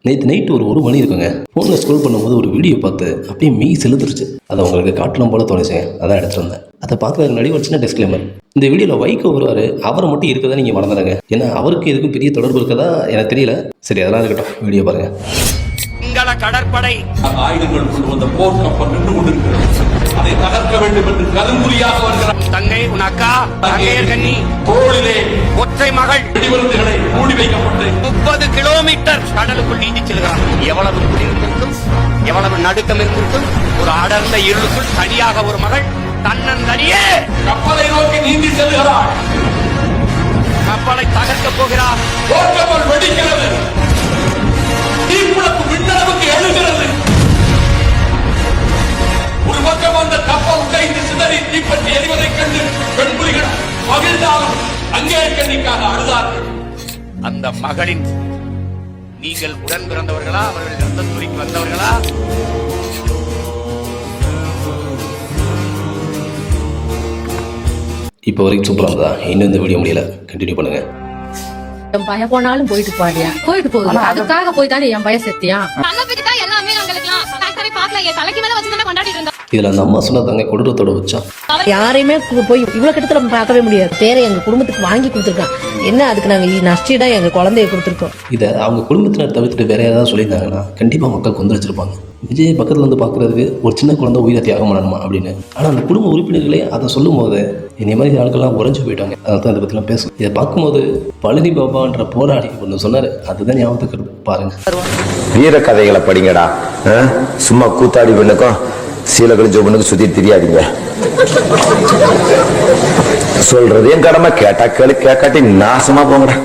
நேற்று நைட்டு ஒரு மணி இருக்குங்க. ஃபோனில் ஸ்க்ரோல் பண்ணும்போது ஒரு வீடியோ பார்த்து அப்படியே மெய் செலுத்துருச்சு. அதை உங்களுக்கு காட்டணும் போல தோணுச்சுங்க. அதான் எடுத்துகிட்டு வந்தேன். அதை பார்க்குறதுக்கு முன்னாடி ஒரு சின்ன டிஸ்க்ளைமர். இந்த வீடியோவில் வைகோ வருவார். அவரை மட்டும் இருக்கதா நீங்கள் மறந்துடுங்க. ஏன்னா அவருக்கு எதுக்கும் பெரிய தொடர்பு இருக்கதா எனக்கு தெரியல. சரி, அதெல்லாம் இருக்கட்டும். வீடியோ பாருங்க. கடற்படை ஆயுதங்கள் கொண்டு வந்த போர் கப்பல் நின்று கொண்டிருக்கிறது. அதை தகர்க்க வேண்டும் என்று கருங்குறியாக வருகிறார். தங்கை உன் அக்கா தங்கையர் கண்ணி தோளிலே ஒற்றை மகள் வெடிமருந்துகளை மூடி வைக்கப்பட்டு 30 கிலோமீட்டர் கடலுக்குள் நீந்தி செல்கிறார். எவ்வளவு குடியிருக்கும், எவ்வளவு நடுக்கம் இருந்திருக்கும். ஒரு அடர்ந்த இருளுக்குள் தனியாக ஒரு மகள் தன்னந்தனியே கப்பலை நோக்கி நீந்தி செல்கிறார். கப்பலை தகர்க்க போகிறார். போர்க்கப்பல் வெடிக்கிறது. தீப்புழப்பு விண்ணளவுக்கு எழுகிறது. ஒரு பக்கம் அந்த கப்பல் உடைந்து சிதறி தீப்பற்றி எரிவதைக் கண்டு பெண்புலிகள் மகிழ்ந்தாலும் அங்கே கண்ணிக்காக அழுதார்கள். அந்த மகளின் நீங்கள் உடன் பிறந்தவர்களா, அவர்கள் ரத்த துறைக்கு வந்தவர்களா? இப்போ வரைக்கும் சூப்பராக இருந்தா இன்னும் இந்த வீடியோ முடியல. கண்டினியூ பண்ணுங்க. என் பையன் போனாலும் போயிட்டு பாடியா போயிட்டு போகுது. அதுக்காக போய் தானே என் பையன் செத்தியா. இதுல அந்த அம்மா சொன்னதாங்க கொடூரத்தோட வச்சா யாரையுமே போய் இவ்வளவு கிட்டத்துல பார்க்கவே முடியாது. பேரை எங்க குடும்பத்துக்கு வாங்கி கொடுத்துருக்கான். என்ன அதுக்கு நாங்க நஷ்டீடா எங்க குழந்தைய கொடுத்துருக்கோம். இதை அவங்க குடும்பத்தினர் தவிர்த்துட்டு வேற யாராவது சொல்லியிருந்தாங்கன்னா கண்டிப்பா மக்கள் கொந்தளிச்சிருப்பாங்க. விஜய் பக்கத்துல வந்து பாக்குறதுக்கு ஒரு சின்ன குழந்தை உயிரை தியாகம் பண்ணணுமா அப்படின்னு. ஆனா அந்த குடும்ப உறுப்பினர்களே அதை சொல்லும் போது என்னை மாதிரி ஆட்கள்லாம் உறைஞ்சு போயிட்டாங்க. அதான் இதை பத்திலாம் பேசும். இதை பார்க்கும்போது பழனி பாபான்ற போராளி ஒன்று சொன்னாரு. அதுதான் ஞாபகத்துக்கு பாருங்க. வீர கதைகளை படிங்கடா. சும்மா கூத்தாடி பெண்ணுக்கும் சீலகளும் ஜோபனுக்கும் சுத்தி தெரியாதீங்க. சொல்றது என் கடமை. கேட்டா கேளு, கேட்காட்டி நாசமா போங்கடா.